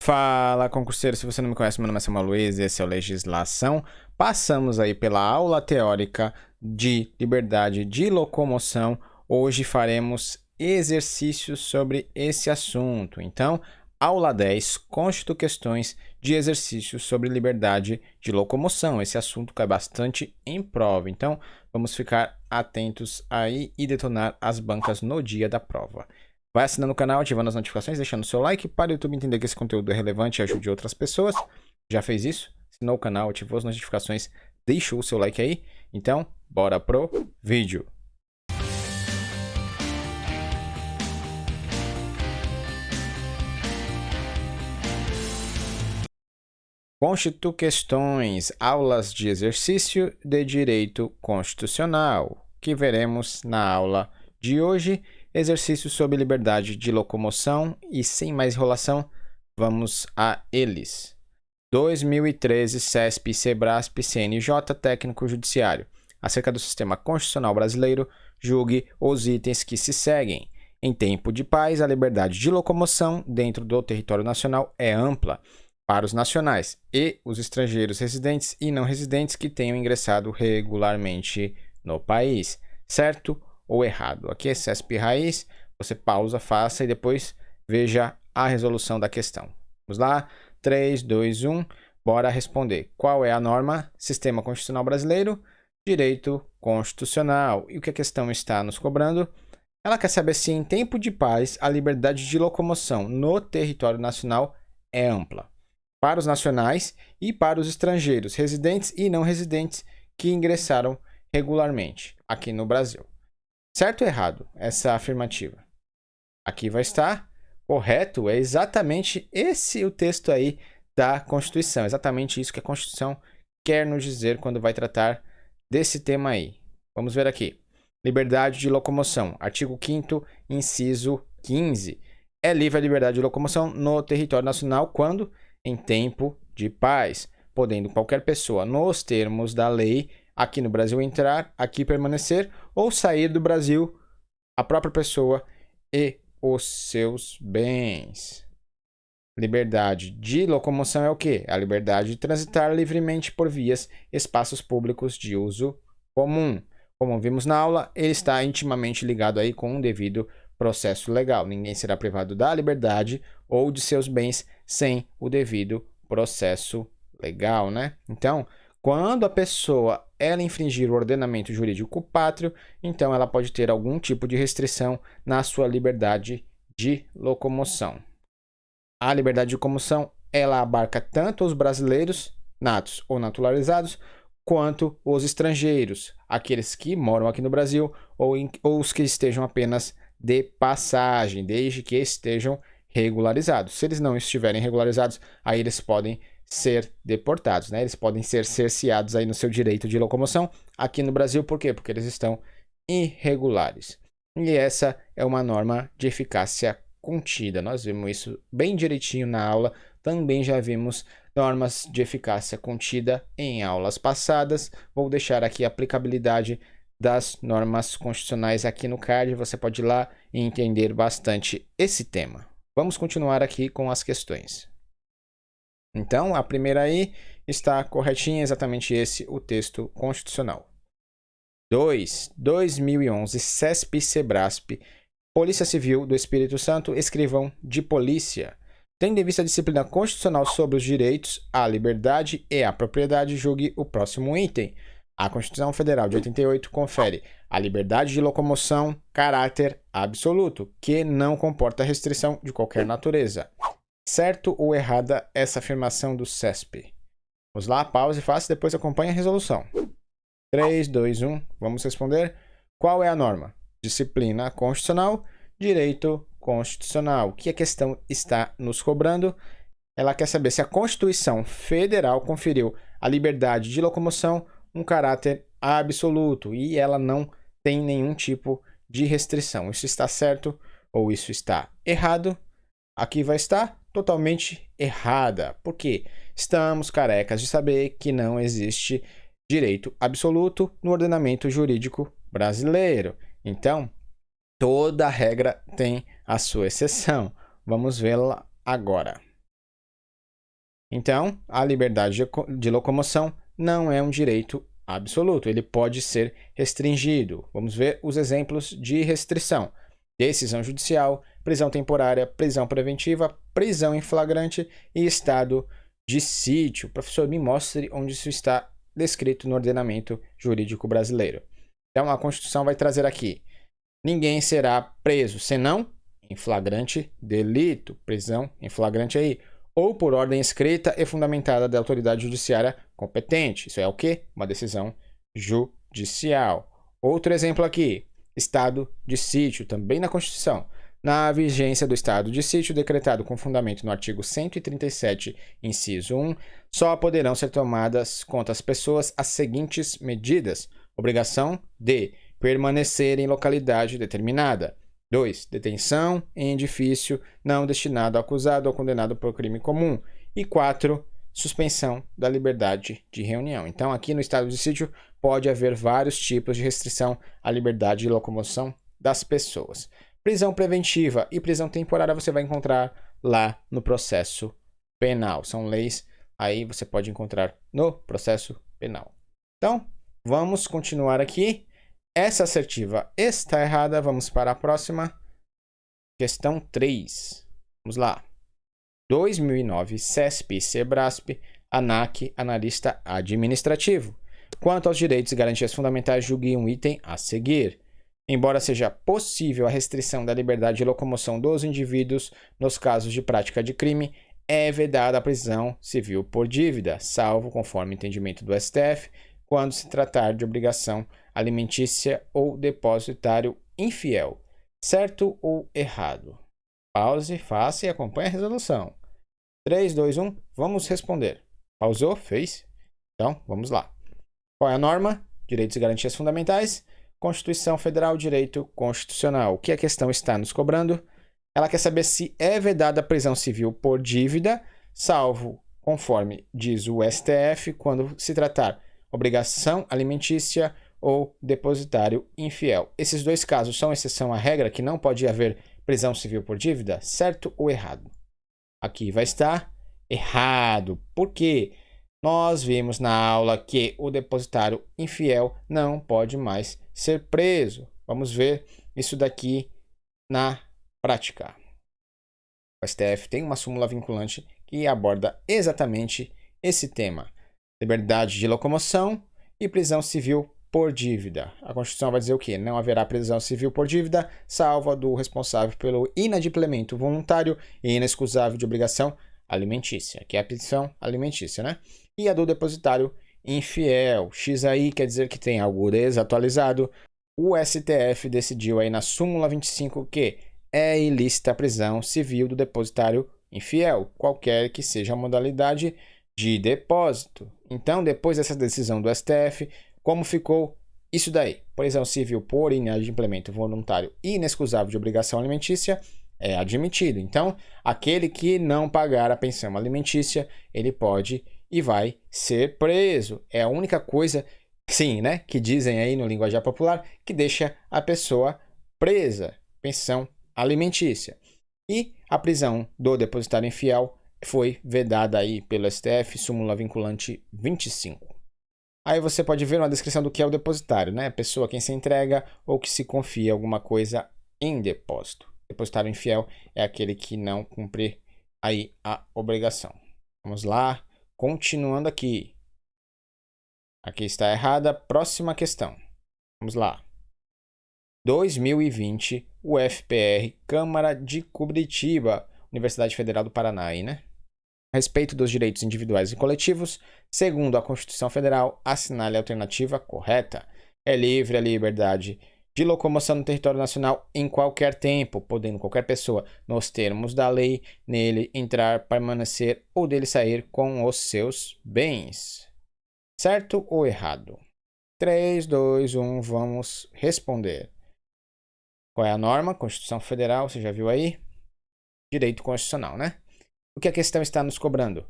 Fala, concurseiro, se você não me conhece, meu nome é Samuel Luiz, esse é o Legislação. Passamos aí pela aula teórica de liberdade de locomoção. Hoje faremos exercícios sobre esse assunto. Então, aula 10, constitui questões de exercícios sobre liberdade de locomoção. Esse assunto cai bastante em prova, então vamos ficar atentos aí e detonar as bancas no dia da prova. Vai assinando o canal, ativando as notificações, deixando o seu like para o YouTube entender que esse conteúdo é relevante e ajude outras pessoas. Já fez isso? Assinou o canal, ativou as notificações, deixou o seu like aí? Então, bora pro vídeo. Constitui questões, aulas de exercício de direito constitucional, que veremos na aula de hoje. Exercícios sobre liberdade de locomoção e, sem mais enrolação, vamos a eles. 2013, CESP, SEBRASP, CNJ, Técnico Judiciário. Acerca do sistema constitucional brasileiro, julgue os itens que se seguem. Em tempo de paz, a liberdade de locomoção dentro do território nacional é ampla para os nacionais e os estrangeiros residentes e não residentes que tenham ingressado regularmente no país. Certo ou errado? Aqui é CESP Raiz, você pausa, faça e depois veja a resolução da questão. Vamos lá? 3, 2, 1, bora responder. Qual é a norma? Sistema Constitucional Brasileiro, Direito Constitucional. E o que a questão está nos cobrando? Ela quer saber se em tempo de paz a liberdade de locomoção no território nacional é ampla para os nacionais e para os estrangeiros, residentes e não residentes que ingressaram regularmente aqui no Brasil. Certo ou errado essa afirmativa? Aqui vai estar correto, é exatamente esse o texto aí da Constituição, exatamente isso que a Constituição quer nos dizer quando vai tratar desse tema aí. Vamos ver aqui. Liberdade de locomoção, artigo 5º, inciso 15. É livre a liberdade de locomoção no território nacional quando em tempo de paz, podendo qualquer pessoa, nos termos da lei, aqui no Brasil entrar, aqui permanecer ou sair do Brasil, a própria pessoa e os seus bens. Liberdade de locomoção é o quê? A liberdade de transitar livremente por vias, espaços públicos de uso comum. Como vimos na aula, ele está intimamente ligado aí com um devido processo legal. Ninguém será privado da liberdade ou de seus bens sem o devido processo legal, né? Então, quando a pessoa ela infringir o ordenamento jurídico pátrio, então ela pode ter algum tipo de restrição na sua liberdade de locomoção. A liberdade de locomoção, ela abarca tanto os brasileiros, natos ou naturalizados, quanto os estrangeiros, aqueles que moram aqui no Brasil ou os que estejam apenas de passagem, desde que estejam regularizados. Se eles não estiverem regularizados, aí eles podem ser deportados, né? Eles podem ser cerceados aí no seu direito de locomoção aqui no Brasil. Por quê? Porque eles estão irregulares. E essa é uma norma de eficácia contida. Nós vimos isso bem direitinho na aula. Também já vimos normas de eficácia contida em aulas passadas. Vou deixar aqui a aplicabilidade das normas constitucionais aqui no card. Você pode ir lá e entender bastante esse tema. Vamos continuar aqui com as questões. Então, a primeira aí está corretinha, exatamente esse o texto constitucional. 2. 2011, CESP-SEBRASP, Polícia Civil do Espírito Santo, escrivão de polícia. Tendo em vista a disciplina constitucional sobre os direitos à liberdade e à propriedade, julgue o próximo item. A Constituição Federal de 88 confere a liberdade de locomoção caráter absoluto, que não comporta restrição de qualquer natureza. Certo ou errada essa afirmação do CESP? Vamos lá, pause e faça, depois acompanhe a resolução. 3, 2, 1, vamos responder. Qual é a norma? Disciplina constitucional, direito constitucional. O que a questão está nos cobrando? Ela quer saber se a Constituição Federal conferiu a liberdade de locomoção um caráter absoluto e ela não tem nenhum tipo de restrição. Isso está certo ou isso está errado? Aqui vai estar totalmente errada. Por quê? Estamos carecas de saber que não existe direito absoluto no ordenamento jurídico brasileiro. Então, toda regra tem a sua exceção. Vamos vê-la agora. Então, a liberdade de locomoção não é um direito absoluto, ele pode ser restringido. Vamos ver os exemplos de restrição: decisão judicial, prisão temporária, prisão preventiva, prisão em flagrante e estado de sítio. Professor, me mostre onde isso está descrito no ordenamento jurídico brasileiro. Então, a Constituição vai trazer aqui: ninguém será preso senão em flagrante delito, prisão em flagrante aí, ou por ordem escrita e fundamentada da autoridade judiciária competente. Isso é o quê? Uma decisão judicial. Outro exemplo aqui: estado de sítio, também na Constituição. Na vigência do estado de sítio, decretado com fundamento no artigo 137, inciso 1, só poderão ser tomadas contra as pessoas as seguintes medidas: obrigação de permanecer em localidade determinada. 2. Detenção em edifício não destinado ao acusado ou condenado por crime comum. E 4. Suspensão da liberdade de reunião. Então, aqui no estado de sítio, pode haver vários tipos de restrição à liberdade de locomoção das pessoas. Prisão preventiva e prisão temporária você vai encontrar lá no processo penal. São leis, aí você pode encontrar no processo penal. Então, vamos continuar aqui. Essa assertiva está errada. Vamos para a próxima. Questão 3. Vamos lá. 2009, CESP, SEBRASP, ANAC, analista administrativo. Quanto aos direitos e garantias fundamentais, julgue um item a seguir. Embora seja possível a restrição da liberdade de locomoção dos indivíduos nos casos de prática de crime, é vedada a prisão civil por dívida, salvo conforme entendimento do STF, quando se tratar de obrigação alimentícia ou depositário infiel. Certo ou errado? Pause, faça e acompanhe a resolução. 3, 2, 1, vamos responder. Pausou? Fez? Então, vamos lá. Qual é a norma? Direitos e garantias fundamentais. Constituição Federal, direito constitucional. O que a questão está nos cobrando? Ela quer saber se é vedada a prisão civil por dívida, salvo conforme diz o STF, quando se tratar obrigação alimentícia ou depositário infiel. Esses dois casos são exceção à regra que não pode haver prisão civil por dívida? Certo ou errado? Aqui vai estar errado. Por quê? Nós vimos na aula que o depositário infiel não pode mais ser preso. Vamos ver isso daqui na prática. O STF tem uma súmula vinculante que aborda exatamente esse tema: liberdade de locomoção e prisão civil por dívida. A Constituição vai dizer o quê? Não haverá prisão civil por dívida, salvo a do responsável pelo inadimplemento voluntário e inexcusável de obrigação alimentícia, que é a prisão alimentícia, né? E a do depositário infiel. X aí quer dizer que tem algo desatualizado. O STF decidiu aí na súmula 25 que é ilícita a prisão civil do depositário infiel, qualquer que seja a modalidade de depósito. Então, depois dessa decisão do STF, como ficou isso daí? Prisão civil por inadimplemento voluntário e inexcusável de obrigação alimentícia é admitido. Então, aquele que não pagar a pensão alimentícia, ele pode e vai ser preso. É a única coisa, sim, né, que dizem aí no linguajar popular, que deixa a pessoa presa, pensão alimentícia. E a prisão do depositário infiel foi vedada aí pelo STF, súmula vinculante 25. Aí você pode ver uma descrição do que é o depositário, né? Pessoa a quem se entrega ou que se confia alguma coisa em depósito. Depositário infiel é aquele que não cumpre aí a obrigação. Vamos lá, continuando aqui. Aqui está errada. Próxima questão. Vamos lá. 2020, UFPR, Câmara de Curitiba, Universidade Federal do Paraná, aí, né? A respeito dos direitos individuais e coletivos, segundo a Constituição Federal, assinale a alternativa correta. É livre a liberdade de locomoção no território nacional em qualquer tempo, podendo qualquer pessoa, nos termos da lei, nele entrar, permanecer ou dele sair com os seus bens. Certo ou errado? 3, 2, 1, vamos responder. Qual é a norma? Constituição Federal, você já viu aí? Direito constitucional, né? O que a questão está nos cobrando?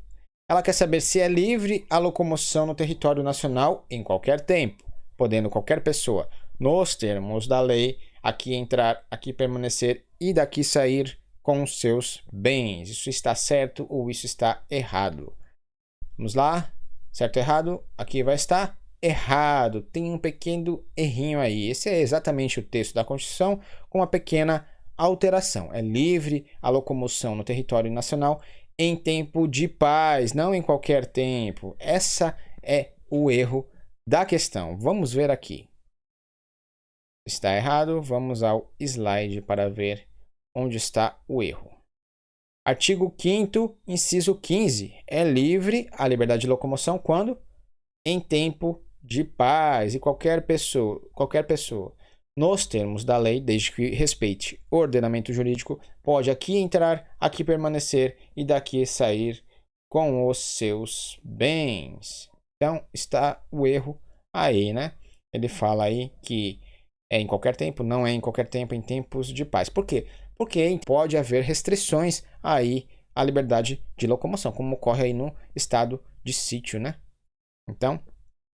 Ela quer saber se é livre a locomoção no território nacional em qualquer tempo, podendo qualquer pessoa, nos termos da lei, aqui entrar, aqui permanecer e daqui sair com os seus bens. Isso está certo ou isso está errado? Vamos lá. Certo ou errado? Aqui vai estar errado. Tem um pequeno errinho aí. Esse é exatamente o texto da Constituição com uma pequena alteração. É livre a locomoção no território nacional em tempo de paz, não em qualquer tempo. Essa é o erro da questão. Vamos ver aqui. Está errado. Vamos ao slide para ver onde está o erro. Artigo 5º, inciso 15. É livre a liberdade de locomoção quando? Em tempo de paz. E qualquer pessoa, nos termos da lei, desde que respeite o ordenamento jurídico, pode aqui entrar, aqui permanecer e daqui sair com os seus bens. Então, está o erro aí, né? Ele fala aí que é em qualquer tempo, não é em qualquer tempo, em tempos de paz. Por quê? Porque pode haver restrições aí à liberdade de locomoção, como ocorre aí no estado de sítio, né? Então,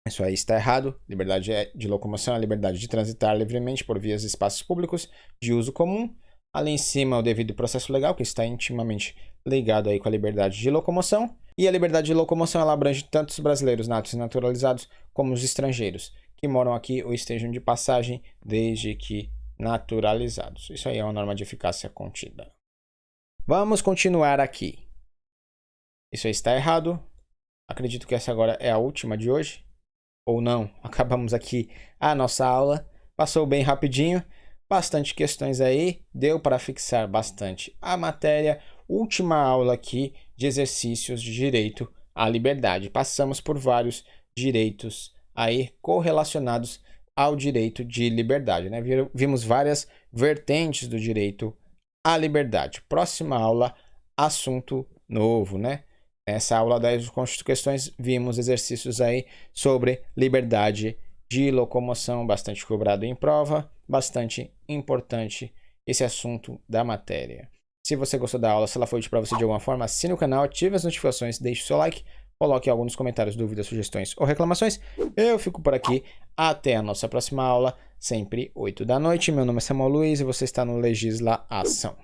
isso aí está errado. Liberdade de locomoção é a liberdade de transitar livremente por vias e espaços públicos de uso comum. Ali em cima, o devido processo legal, que está intimamente ligado aí com a liberdade de locomoção. E a liberdade de locomoção ela abrange tanto os brasileiros natos e naturalizados como os estrangeiros que moram aqui ou estejam de passagem desde que naturalizados. Isso aí é uma norma de eficácia contida. Vamos continuar aqui. Isso aí está errado. Acredito que essa agora é a última de hoje. Ou não. Acabamos aqui a nossa aula. Passou bem rapidinho. Bastante questões aí. Deu para fixar bastante a matéria. Última aula aqui de exercícios de direito à liberdade. Passamos por vários direitos aí correlacionados ao direito de liberdade, né? Vimos várias vertentes do direito à liberdade. Próxima aula, assunto novo, né? Nessa aula das questões, vimos exercícios aí sobre liberdade de locomoção, bastante cobrado em prova, bastante importante esse assunto da matéria. Se você gostou da aula, se ela foi útil para você de alguma forma, assine o canal, ative as notificações, deixe o seu like, coloque algo nos comentários, dúvidas, sugestões ou reclamações. Eu fico por aqui. Até a nossa próxima aula, sempre 8 da noite. Meu nome é Samuel Luiz e você está no Legisla Ação.